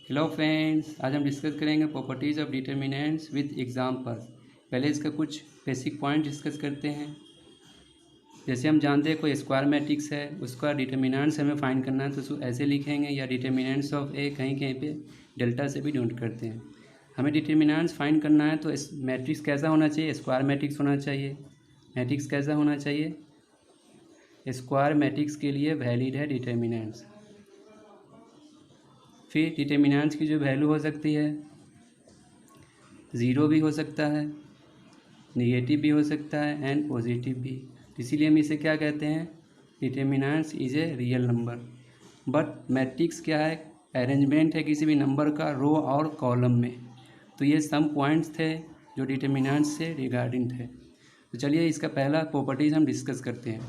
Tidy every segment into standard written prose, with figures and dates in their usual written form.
Hello friends, आज हम discuss करेंगे properties of determinants with examples. पहले इसका कुछ बेसिक पॉइंट डिस्कस करते हैं। जैसे हम जानते हैं कोई स्क्वायर मैट्रिक्स है, उसका डिटर्मिनेंट्स हमें फाइंड करना है तो उसको ऐसे लिखेंगे, या डिटर्मिनेंट्स ऑफ ए कहीं कहीं पे डेल्टा से भी डिनोट करते हैं। हमें डिटर्मिनेंट्स फाइंड करना है तो इस मैट्रिक्स कैसा होना चाहिए? स्क्वायर मैट्रिक्स होना चाहिए। मैट्रिक्स कैसा होना चाहिए? स्क्वायर मैट्रिक्स के लिए वैलिड है डिटर्मिनेंट्स। फिर डिटर्मिनेंट्स की जो वैल्यू हो सकती है, ज़ीरो भी हो सकता है, निगेटिव भी हो सकता है एंड पॉजिटिव भी। इसीलिए हम इसे क्या कहते हैं? Determinants is a real number. But matrix क्या है? अरेंजमेंट है किसी भी नंबर का रो और कॉलम में। तो ये सम पॉइंट्स थे जो डिटर्मिनेंट्स से रिगार्डिंग थे। तो चलिए इसका पहला प्रॉपर्टीज़ हम डिस्कस करते हैं।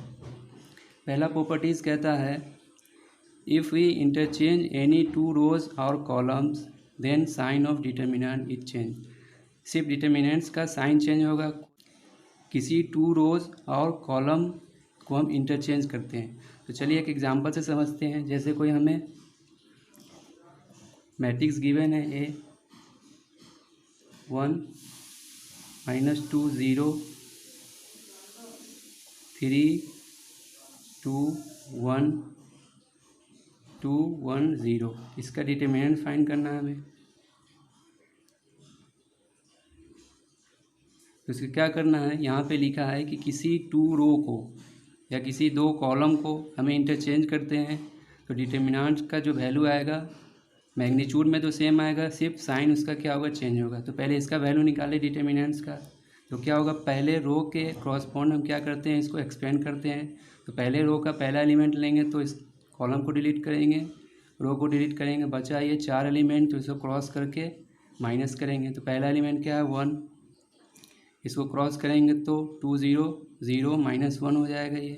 पहला प्रॉपर्टीज़ कहता है, if we interchange any two rows और columns then sign of determinant is change. सिर्फ डिटर्मिनेंट्स का साइन चेंज होगा, किसी टू रोज और कॉलम को हम इंटरचेंज करते हैं। तो चलिए एक एग्जांपल से समझते हैं। जैसे कोई हमें मैट्रिक्स गिवन है ए 1 -2 0 3 2 1 2 1 0। इसका डिटर्मिनेंट फाइंड करना है हमें। तो इसको क्या करना है, यहाँ पे लिखा है कि किसी टू रो को या किसी दो कॉलम को हमें इंटरचेंज करते हैं तो डिटर्मिनेंट का जो वैल्यू आएगा मैग्नीट्यूड में तो सेम आएगा, सिर्फ साइन उसका क्या होगा, चेंज होगा। तो पहले इसका वैल्यू निकाले डिटर्मिनेंट्स का। तो क्या होगा, पहले रो के क्रॉसपॉन्ड हम क्या करते हैं, इसको एक्सपेंड करते हैं। तो पहले रो का पहला एलिमेंट लेंगे तो इस कॉलम को डिलीट करेंगे, रो को डिलीट करेंगे, बचा ये 4 एलिमेंट, तो इसको क्रॉस करके माइनस करेंगे। तो पहला एलिमेंट क्या है 1, इसको क्रॉस करेंगे तो 2 0 0 -1 हो जाएगा ये।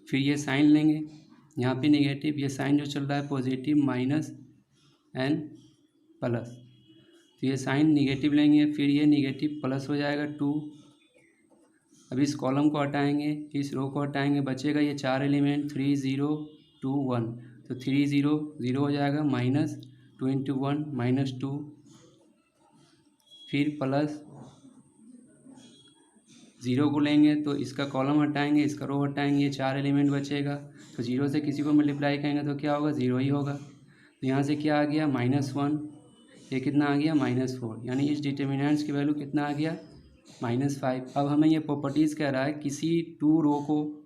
फिर ये साइन लेंगे, यहाँ पे नेगेटिव, ये साइन जो चल रहा है पॉजिटिव माइनस एंड प्लस, तो ये साइन नेगेटिव लेंगे, फिर ये नेगेटिव प्लस हो जाएगा 2। अब इस कॉलम को हटाएंगे, इस रो को हटाएंगे, बचेगा ये 4 एलिमेंट 3 0 2 1। तो 3 0 0 हो जाएगा, -2 × 1 -2, फिर प्लस 0 को लेंगे तो इसका कॉलम हटाएंगे, इसका रो हटाएंगे, ये 4 एलिमेंट बचेगा। तो 0 से किसी को मल्टीप्लाई करेंगे तो क्या होगा, 0 ही होगा। तो यहाँ से क्या आ गया -1, ये कितना आ गया -4, यानी इस डिटर्मिनेंट्स की वैल्यू कितना आ गया -5। अब हमें ये प्रॉपर्टीज़ कह रहा है किसी टू रो को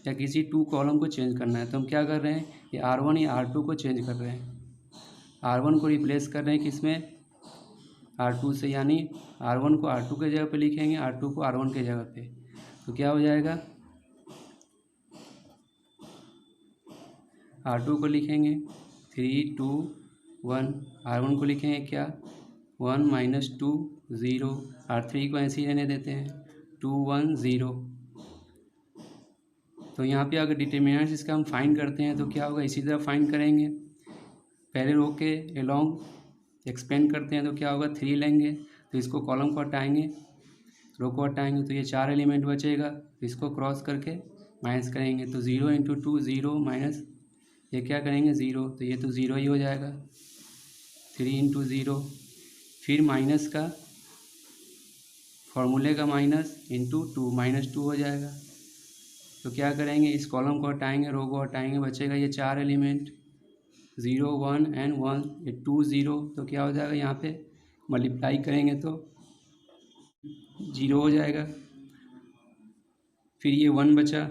या किसी टू कॉलम को चेंज करना है। तो हम क्या कर रहे हैं, ये R1 या R2 को चेंज कर रहे हैं। R1 को रिप्लेस कर रहे हैं किसमें, R2 से, यानी R1 को R2 के जगह पे लिखेंगे, R2 को R1 के जगह पे। तो क्या हो जाएगा, R2 को लिखेंगे 3 2 1, R1 को लिखेंगे क्या 1 -2 0, R3 को ऐसे ही रहने देते हैं 2 1 0। तो यहाँ पे अगर डिटर्मिनेंट्स इसका हम फाइंड करते हैं तो क्या होगा, इसी तरह फाइंड करेंगे। पहले रो के एलोंग एक्सपेंड करते हैं तो क्या होगा, 3 लेंगे, तो इसको कॉलम को हटाएंगे, रो को हटाएंगे, तो ये 4 एलिमेंट बचेगा, तो इसको क्रॉस करके माइनस करेंगे। तो 0 × 2 0 माइनस ये क्या करेंगे 0, तो ये तो 0 ही हो जाएगा। 3 × 0, फिर माइनस का फॉर्मूले का माइनस इंटू 2 -2 हो जाएगा। तो क्या करेंगे, इस कॉलम को हटाएंगे, रो को हटाएंगे, बचेगा ये 4 एलिमेंट 0 1 एंड 1, ये 2 0। तो क्या हो जाएगा, यहाँ पे मल्टीप्लाई करेंगे तो 0 हो जाएगा। फिर ये 1 बचा,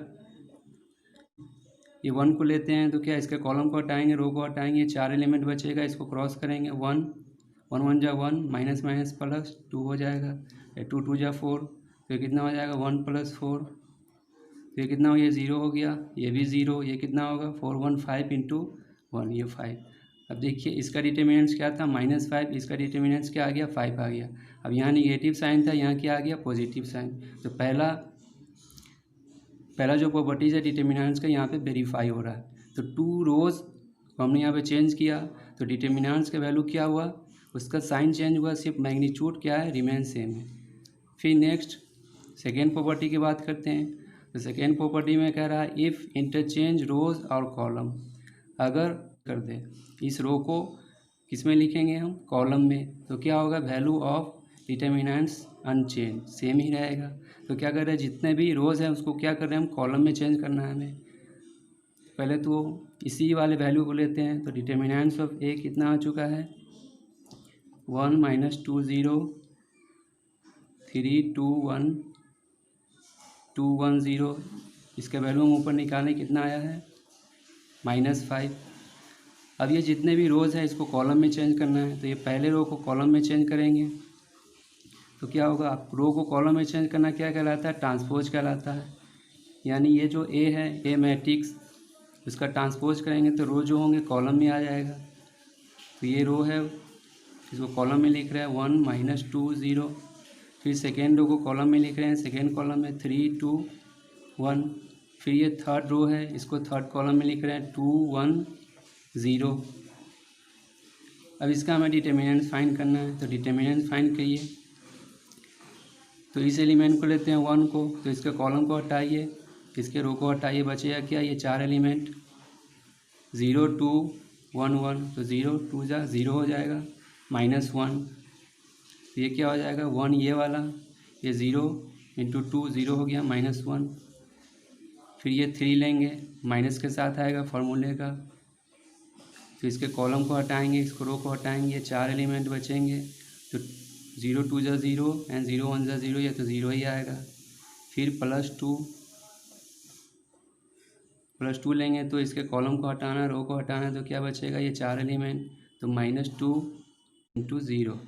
ये 1 को लेते हैं तो क्या, इसके कॉलम को हटाएंगे, रो को हटाएंगे, 4 एलिमेंट बचेगा, इसको क्रॉस करेंगे 1 1 1 जा 1 माइनस माइनस प्लस 2 हो जाएगा, 2 2 जा 4, तो ये कितना हो जाएगा 1 + 4, तो ये कितना हो गया 0 हो गया, ये भी 0, ये कितना होगा 4 1 5 × 1, ये 5। अब देखिए इसका डिटर्मिनेंट्स क्या था -5, इसका डिटर्मिनेंट्स क्या आ गया 5 आ गया। अब यहाँ निगेटिव साइन था, यहाँ क्या आ गया पॉजिटिव साइन। तो पहला जो प्रॉपर्टीज़ है डिटर्मिनेंट्स का यहाँ पे वेरीफाई हो रहा है। तो टू रोज़ को हमने यहाँ पे चेंज किया तो डिटर्मिनेंट्स का वैल्यू क्या हुआ, उसका साइन चेंज हुआ, सिर्फ मैग्नीट्यूड क्या है, रिमेन सेम है। फिर नेक्स्ट सेकेंड प्रॉपर्टी की बात करते हैं। तो सेकेंड प्रॉपर्टी में कह रहा है इफ़ इंटरचेंज रोज़ और कॉलम, अगर कर दे इस रो को किस में लिखेंगे हम, कॉलम में। तो क्या होगा, value of determinants unchange, same ही रहेगा। तो क्या कर रहे हैं, जितने भी रोज़ हैं उसको क्या कर रहे हैं हम, कॉलम में चेंज करना है हमें। पहले तो इसी वाले वैल्यू को लेते हैं। तो डिटर्मिनेंट्स ऑफ ए कितना आ चुका है, 1 - 2 0 3 2 1 2 1 0। इसका वैल्यू हम ऊपर निकालें, कितना आया है, -5। अब ये जितने भी रोज़ हैं इसको कॉलम में चेंज करना है। तो ये पहले रो को कॉलम में चेंज करेंगे तो क्या होगा, आप रो को कॉलम में चेंज करना क्या कहलाता है, ट्रांसपोज कहलाता है। यानी ये जो ए है, ए मैट्रिक्स, उसका ट्रांसपोज करेंगे तो रो जो होंगे कॉलम में आ जाएगा। तो ये रो है, इसको कॉलम में लिख रहे हैं 1 - 2 0। फिर सेकेंड रो को कॉलम में लिख रहे हैं, सेकेंड कॉलम में 3 2 1। फिर ये थर्ड रो है, इसको थर्ड कॉलम में लिख रहे हैं 2 1 0। अब इसका हमें डिटर्मिनेंट फाइंड करना है। तो डिटर्मिनेंट फाइंड करिए। तो इस एलिमेंट को लेते हैं 1 को, तो इसके कॉलम को हटाइए, इसके रो को हटाइए, बचेगा क्या, ये 4 एलिमेंट 0 2 1 1। तो 0 2 जा 0 हो जाएगा, -1। तो ये क्या हो जाएगा, 1 ये वाला, ये 0 × 2 0 हो गया, -1। फिर ये 3 लेंगे, माइनस के साथ आएगा फॉर्मूले का। तो इसके कॉलम को हटाएंगे, इसको रो को हटाएंगे, 4 एलिमेंट बचेंगे। तो 0 2 जा 0 एंड 0 1 जा 0, ये तो 0 ही आएगा। फिर +2 लेंगे, तो इसके कॉलम को हटाना, रो को हटाना, तो क्या बचेगा, ये 4 एलिमेंट। तो -2 × 0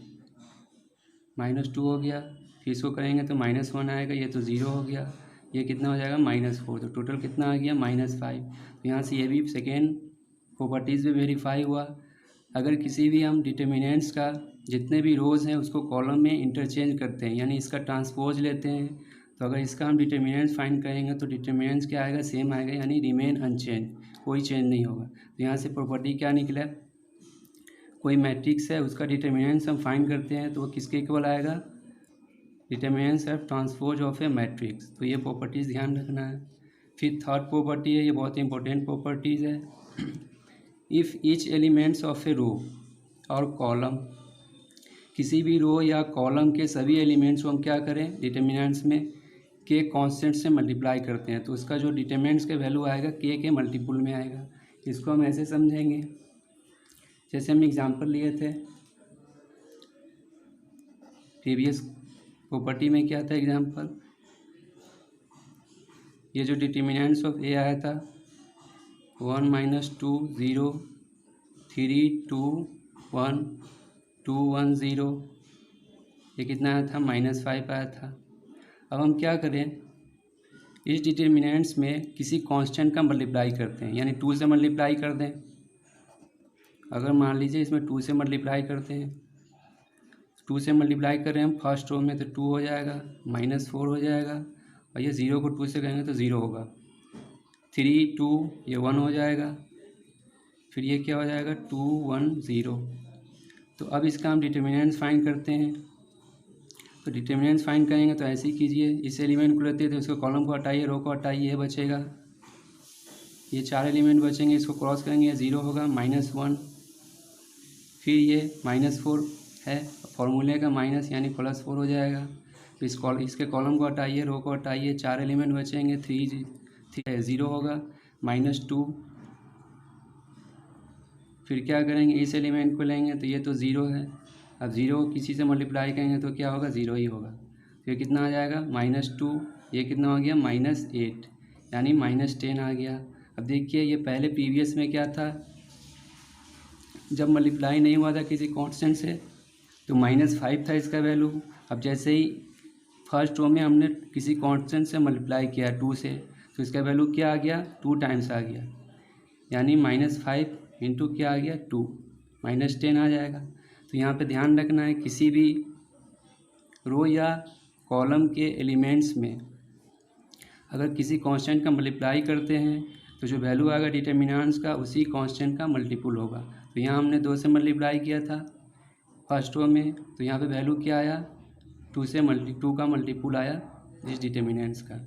-2 हो गया। फिर इसको करेंगे तो -1 आएगा, ये तो 0 हो गया। ये कितना हो जाएगा, -4। तो टोटल कितना आ गया, -5। तो यहाँ से ये भी सेकेंड प्रॉपर्टीज़ भी वेरीफाई हुआ। अगर किसी भी हम डिटर्मिनेंट्स का जितने भी रोज़ हैं उसको कॉलम में इंटरचेंज करते हैं, यानी इसका ट्रांसपोज लेते हैं, तो अगर इसका हम डिटर्मिनेंट्स फाइंड करेंगे तो डिटर्मिनेंट्स क्या आएगा, सेम आएगा, यानी रिमेन अनचेंज, कोई चेंज नहीं होगा। तो यहाँ से प्रॉपर्टी क्या निकला, कोई मैट्रिक्स है उसका डिटर्मिनेंट्स हम फाइंड करते हैं तो वो किसके इक्वल आएगा, determinants of transpose of A matrix. तो ये प्रॉपर्टीज़ ध्यान रखना है। फिर थर्ड प्रॉपर्टी है, ये बहुत इंपॉर्टेंट प्रॉपर्टीज़ है। If each elements of a row और कॉलम, किसी भी रो या कॉलम के सभी एलिमेंट्स को हम क्या करें, डिटर्मिनेंट्स में के कांस्टेंट से मल्टीप्लाई करते हैं, तो उसका जो डिटर्मिनेंट्स का वैल्यू आएगा के मल्टीपुल में आएगा। इसको हम ऐसे समझेंगे, जैसे हम एग्जांपल लिए थे प्रीवियस प्रॉपर्टी में, क्या था एग्जांपल, ये जो डिटर्मिनेंट्स ऑफ ए आया था 1 - 2 0 3 2 1 2 1 0, ये कितना आया था, -5 आया था। अब हम क्या करें, इस डिटर्मिनेंट्स में किसी कांस्टेंट का मल्टीप्लाई करते हैं, यानी 2 से मल्टीप्लाई कर दें। अगर मान लीजिए इसमें 2 से मल्टीप्लाई करते हैं, 2 से मल्टीप्लाई कर रहे हैं हम फर्स्ट रो में, तो 2 हो जाएगा, -4 हो जाएगा, और ये 0 को 2 से करेंगे तो 0 होगा। 3 2 ये 1 हो जाएगा, फिर ये क्या हो जाएगा, 2 1 0। तो अब इसका हम डिटर्मिनेंट्स फाइंड करते हैं। तो डिटर्मिनेंट्स फाइंड करेंगे तो ऐसे ही कीजिए, इस एलिमेंट को लेते हैं तो उसको कॉलम को हटाइए, रो को हटाइए, ये बचेगा, ये 4 एलिमेंट बचेंगे, इसको क्रॉस करेंगे, 0 होगा, -1। फिर ये -4 है, फॉर्मूले का माइनस यानी +4 हो जाएगा। तो इसके कॉलम को हटाइए, रो को हटाइए, 4 एलिमेंट बचेंगे, 3 0 होगा, -2। फिर क्या करेंगे, इस एलिमेंट को लेंगे तो ये तो 0 है, अब 0 किसी से मल्टीप्लाई करेंगे तो क्या होगा, 0 ही होगा। तो ये कितना आ जाएगा, -2, ये कितना हो गया, -8, यानी -10 आ गया। अब देखिए ये पहले प्रीवियस में क्या था, जब मल्टीप्लाई नहीं हुआ था किसी कांस्टेंट से तो -5 था इसका वैल्यू। अब जैसे ही फर्स्ट रो में हमने किसी कांस्टेंट से मल्टीप्लाई किया 2 से, तो इसका वैल्यू क्या आ गया, 2 टाइम्स आ गया, यानी -5 इंटू क्या आ गया, 2, -10 आ जाएगा। तो यहाँ पे ध्यान रखना है, किसी भी रो या कॉलम के एलिमेंट्स में अगर किसी कांस्टेंट का मल्टीप्लाई करते हैं तो जो वैल्यू आएगा डिटर्मिनेंट्स का उसी कांस्टेंट का मल्टीपुल होगा। तो यहाँ हमने 2 से मल्टीप्लाई किया था फर्स्ट रो में, तो यहाँ पे वैल्यू क्या आया, 2 का मल्टीपुल आया इस डिटर्मिनेंट्स का।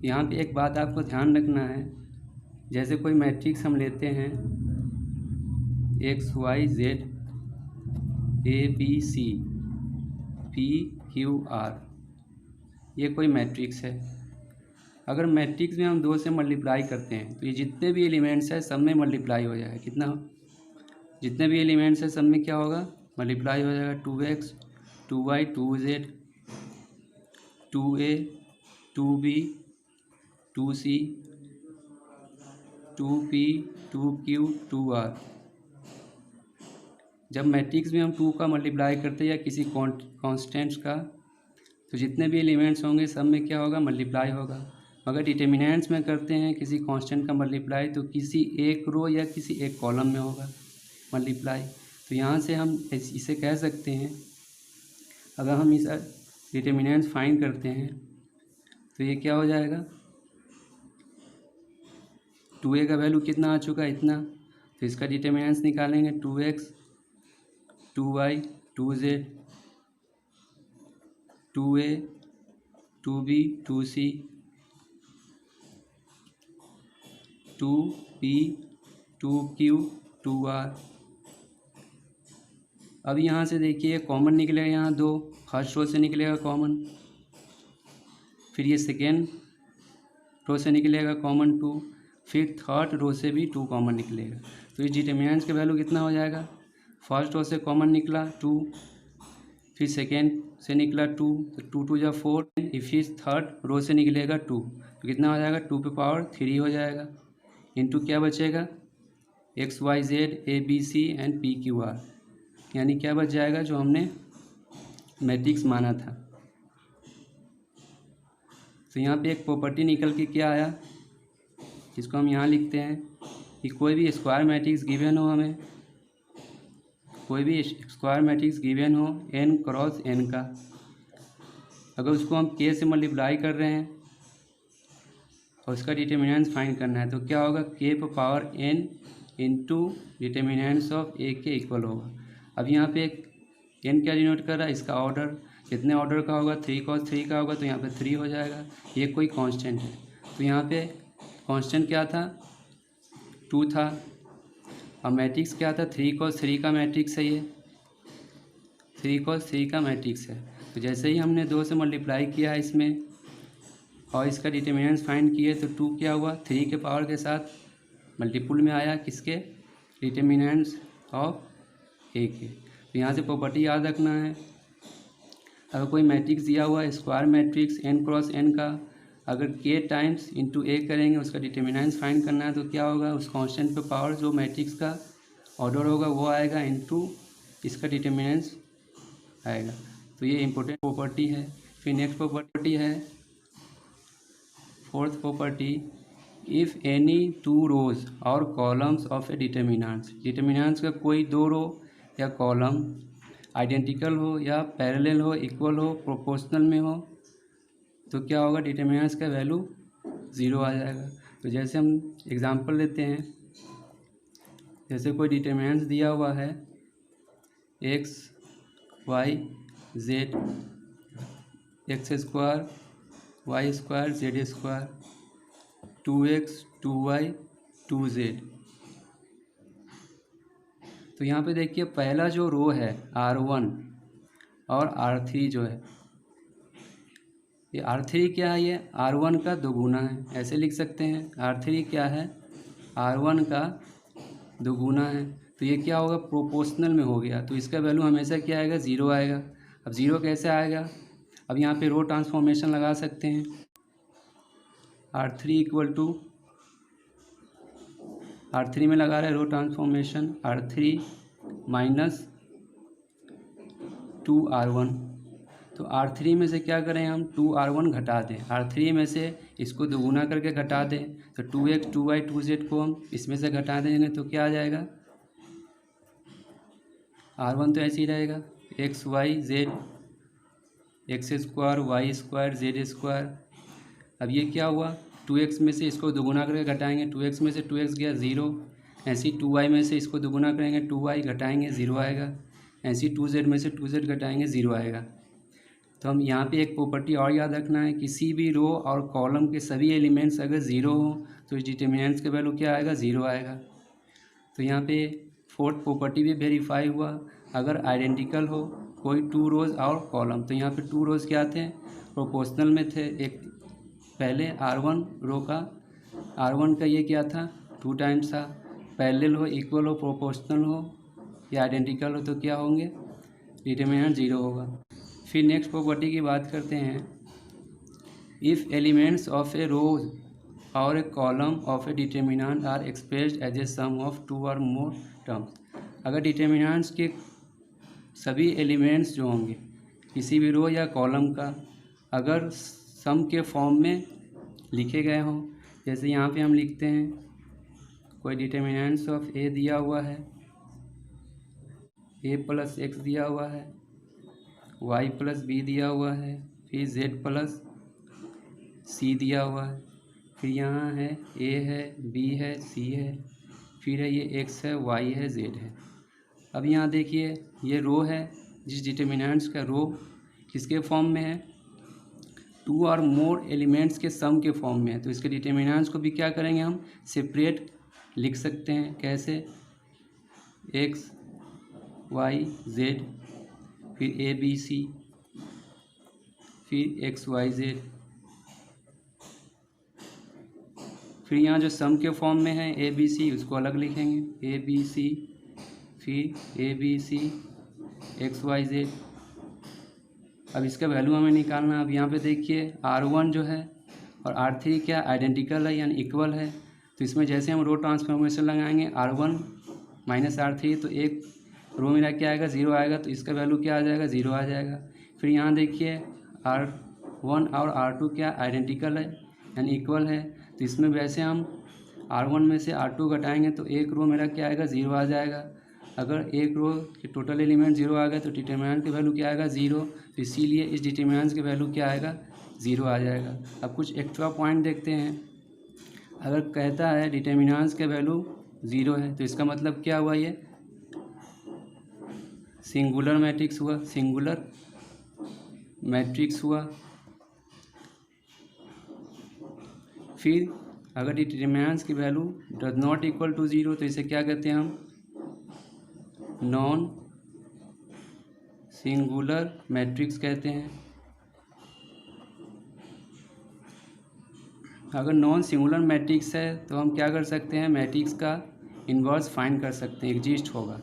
यहाँ पे एक बात आपको ध्यान रखना है, जैसे कोई मैट्रिक्स हम लेते हैं x y z, ABC PQR, ये कोई मैट्रिक्स है। अगर मैट्रिक्स में हम 2 से मल्टीप्लाई करते हैं तो ये जितने भी एलिमेंट्स हैं सब में मल्टीप्लाई हो जाएगा। कितना? जितने भी एलिमेंट्स हैं सब में क्या होगा? मल्टीप्लाई हो जाएगा। 2x 2y 2z 2a 2b 2c 2p 2q 2r। जब मैट्रिक्स में हम 2 का मल्टीप्लाई करते हैं या किसी कॉन्स्टेंट्स का, तो जितने भी एलिमेंट्स होंगे सब में क्या होगा? मल्टीप्लाई होगा। अगर डिटर्मिनेंट्स में करते हैं किसी कांस्टेंट का मल्टीप्लाई तो किसी एक रो या किसी एक कॉलम में होगा मल्टीप्लाई। तो यहाँ से हम इसे कह सकते हैं, अगर हम इस डिटर्मिनेंट्स फाइंड करते हैं तो ये क्या हो जाएगा? 2a का वैल्यू कितना आ चुका है? इतना। तो इसका डिटर्मिनेंट्स निकालेंगे 2x 2y 2z 2a 2b 2c 2p 2q 2r। अब यहाँ से देखिए कॉमन निकलेगा, यहाँ 2 फर्स्ट रो से निकलेगा कॉमन, फिर ये सेकेंड रो से निकलेगा कॉमन 2, फिर थर्ड रो से भी 2 कॉमन निकलेगा। तो ये डिटर्मिनेंट्स का वैल्यू कितना हो जाएगा? फर्स्ट रो से कॉमन निकला 2, फिर सेकेंड से निकला 2, तो 2 2 जा 4, फिर थर्ड रो से निकलेगा 2, तो कितना हो जाएगा? 2 पे पावर 3 हो जाएगा। इनटू क्या बचेगा? X Y Z A B C and P Q R, यानी क्या बच जाएगा? जो हमने मैट्रिक्स माना था। तो यहाँ पे एक प्रॉपर्टी निकल के क्या आया, इसको हम यहाँ लिखते हैं कि कोई भी स्क्वायर मैट्रिक्स गिवन हो, हमें कोई भी स्क्वायर मैट्रिक्स गिवन हो n क्रॉस n का, अगर उसको हम k से मल्टीप्लाई कर रहे हैं और उसका डिटर्मिनेंट्स फाइंड करना है तो क्या होगा? k पर power n into determinants of a के इक्वल होगा। अब यहाँ पे n क्या डिनोट कर रहा है? इसका ऑर्डर, कितने ऑर्डर का होगा? 3 cos 3 का होगा, तो यहाँ पे 3 हो जाएगा। ये कोई कांस्टेंट है, तो यहाँ पे कांस्टेंट क्या था? 2 था। और मैट्रिक्स क्या था? 3 cos 3 का मैट्रिक्स है, ये 3 cos 3 का मैट्रिक्स है। तो जैसे ही हमने 2 से मल्टीप्लाई किया है इसमें और इसका डिटर्मिनेंट्स फाइंड किए तो 2 क्या हुआ? 3 के पावर के साथ मल्टीपुल में आया, किसके? डिटर्मिनेंट्स ऑफ ए के। तो यहाँ से प्रॉपर्टी याद रखना है, अगर कोई मैट्रिक्स दिया हुआ है square matrix n cross n का, अगर k टाइम्स इंटू a करेंगे उसका डिटर्मिनेंट्स फाइंड करना है तो क्या होगा? उस कांस्टेंट पे पावर जो मैट्रिक्स का ऑर्डर होगा वो आएगा, इंटू इसका डिटर्मिनेंट्स आएगा। तो ये इम्पोर्टेंट प्रॉपर्टी है। फिर नेक्स्ट प्रॉपर्टी है फोर्थ प्रॉपर्टी, इफ़ एनी 2 रोज और कॉलम्स ऑफ ए डिटर्मिनेंट्स का कोई 2 रो या कॉलम आइडेंटिकल हो या पैरेलल हो, इक्वल हो, प्रोपोर्शनल में हो, तो क्या होगा? डिटर्मिनेंट्स का वैल्यू 0 आ जाएगा। तो जैसे हम एग्जांपल लेते हैं, जैसे कोई डिटर्मिनेंट्स दिया हुआ है x y z x square y square z square 2x 2y 2z। तो यहाँ पे देखिए पहला जो रो है R1 और R3 जो है, ये R3 क्या है? ये R1 का दोगुना है, ऐसे लिख सकते हैं। R3 क्या है? R1 का दोगुना है। तो ये क्या होगा? प्रोपोर्शनल में हो गया, तो इसका वैल्यू हमेशा क्या आएगा? 0 आएगा। अब 0 कैसे आएगा? अब यहाँ पे रो ट्रांसफॉर्मेशन लगा सकते हैं, R3 इक्वल टू R3 में लगा रहे हैं रो ट्रांसफॉर्मेशन, R3 माइनस 2R1। तो R3 में से क्या करें हम? 2R1 घटा दें, R3 में से इसको दोगुना करके घटा दें, तो 2x 2y 2z को हम इसमें से घटा देंगे तो क्या आ जाएगा? R1 तो ऐसे ही रहेगा, X Y Z X square Y square Z square. अब ये क्या हुआ? 2x में से इसको दोगुना करके घटाएंगे, 2x में से 2x गया 0, ऐसे ही 2y में से इसको दोगुना करेंगे 2y घटाएंगे 0 आएगा, ऐसे ही 2z में से 2z घटाएंगे 0 आएगा। तो हम यहाँ पे एक प्रॉपर्टी और याद रखना है, किसी भी रो और कॉलम के सभी एलिमेंट्स अगर 0 हो तो इस डिटर्मिनेंट्स का वैल्यू क्या आएगा? 0 आएगा। तो यहाँ पे फोर्थ प्रॉपर्टी भी वेरीफाई हुआ अगर आइडेंटिकल हो कोई टू रोज़ और कॉलम। तो यहाँ पे टू रोज़ क्या थे, प्रोपोर्शनल में थे। एक पहले R1 रो का R1 का ये क्या था 2 टाइम्स था। पैरेलल हो, इक्वल हो, प्रोपोर्शनल हो या आइडेंटिकल हो तो क्या होंगे, डिटर्मिनेंट 0 होगा। फिर नेक्स्ट प्रॉपर्टी की बात करते हैं, if elements of a row और a column of a determinant are expressed as a sum of two और मोर टर्म्स। अगर डिटर्मिनेंट्स के सभी एलिमेंट्स जो होंगे किसी भी रो या कॉलम का अगर सम के फॉर्म में लिखे गए हों, जैसे यहाँ पे हम लिखते हैं कोई डिटर्मिनेंट्स ऑफ ए दिया हुआ है, a प्लस एक्स दिया हुआ है, y प्लस बी दिया हुआ है, फिर z प्लस सी दिया हुआ है, फिर यहाँ है a है, b है, c है, फिर है ये x है, y है, z है। अब यहाँ देखिए ये रो है, जिस डिटर्मिनेंट्स का रो किसके फॉर्म में है, टू और मोर एलिमेंट्स के सम के फॉर्म में है। तो इसके डिटर्मिनेंट्स को भी क्या करेंगे, हम सेपरेट लिख सकते हैं। कैसे, x y z, फिर a b c, फिर x y z, फिर यहाँ जो सम के फॉर्म में है a b c उसको अलग लिखेंगे, a b c, फिर a b c x y z। अब इसका वैल्यू हमें निकालना है। अब यहाँ पे देखिए R1 जो है और R3 क्या आइडेंटिकल है यानी इक्वल है। तो इसमें जैसे हम रो ट्रांसफॉर्मेशन लगाएंगे R1 माइनस R3 तो एक रो मेरा क्या आएगा 0 आएगा, तो इसका वैल्यू क्या आ जाएगा 0 आ जाएगा। फिर यहाँ देखिए R1 और R2 क्या आइडेंटिकल है यानी इक्वल है, तो इसमें वैसे हम R1 में से R2 घटाएंगे तो एक रो मेरा क्या आएगा 0 आ जाएगा। अगर एक रो के टोटल एलिमेंट 0 आ गए तो डिटर्मिनेंट की वैल्यू क्या आएगा 0, तो इसीलिए इस डिटर्मिनेंट की वैल्यू क्या आएगा 0 आ जाएगा। अब कुछ एक्स्ट्रा पॉइंट देखते हैं। अगर कहता है डिटर्मिनेंट्स के वैल्यू 0 है तो इसका मतलब क्या हुआ, ये सिंगुलर मैट्रिक्स हुआ, सिंगुलर मैट्रिक्स हुआ। फिर अगर डिटर्मिनेंट्स की value does not equal to 0 तो इसे क्या कहते हैं हम, नॉन सिंगुलर मैट्रिक्स कहते हैं। अगर नॉन सिंगुलर मैट्रिक्स है तो हम क्या कर सकते हैं, मैट्रिक्स का इन्वर्स फाइंड कर सकते हैं, एग्जिस्ट होगा।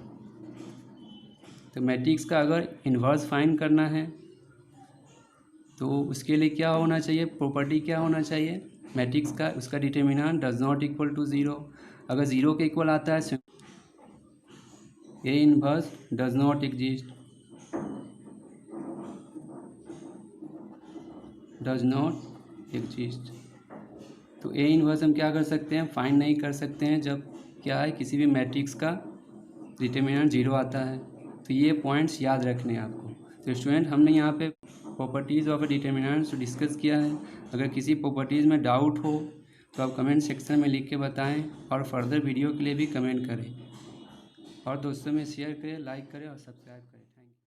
तो मैट्रिक्स का अगर इन्वर्स फाइंड करना है तो उसके लिए क्या होना चाहिए, प्रॉपर्टी क्या होना चाहिए मैट्रिक्स का, उसका determinant does not equal to 0। अगर 0 के इक्वल आता है A inverse does not exist, does not exist. तो ए इन्वर्स हम क्या कर सकते हैं, फाइंड नहीं कर सकते हैं जब क्या है किसी भी मैट्रिक्स का डिटर्मिनेंट 0 आता है। तो ये पॉइंट्स याद रखने हैं आपको। तो स्टूडेंट हमने यहाँ पे प्रॉपर्टीज़ ऑफ डिटर्मिनेंट्स डिस्कस किया है। अगर किसी प्रॉपर्टीज़ में डाउट हो तो आप कमेंट सेक्शन में लिख के बताएं और फर्दर वीडियो के लिए भी कमेंट करें और दोस्तों में शेयर करें, लाइक करें और सब्सक्राइब करें।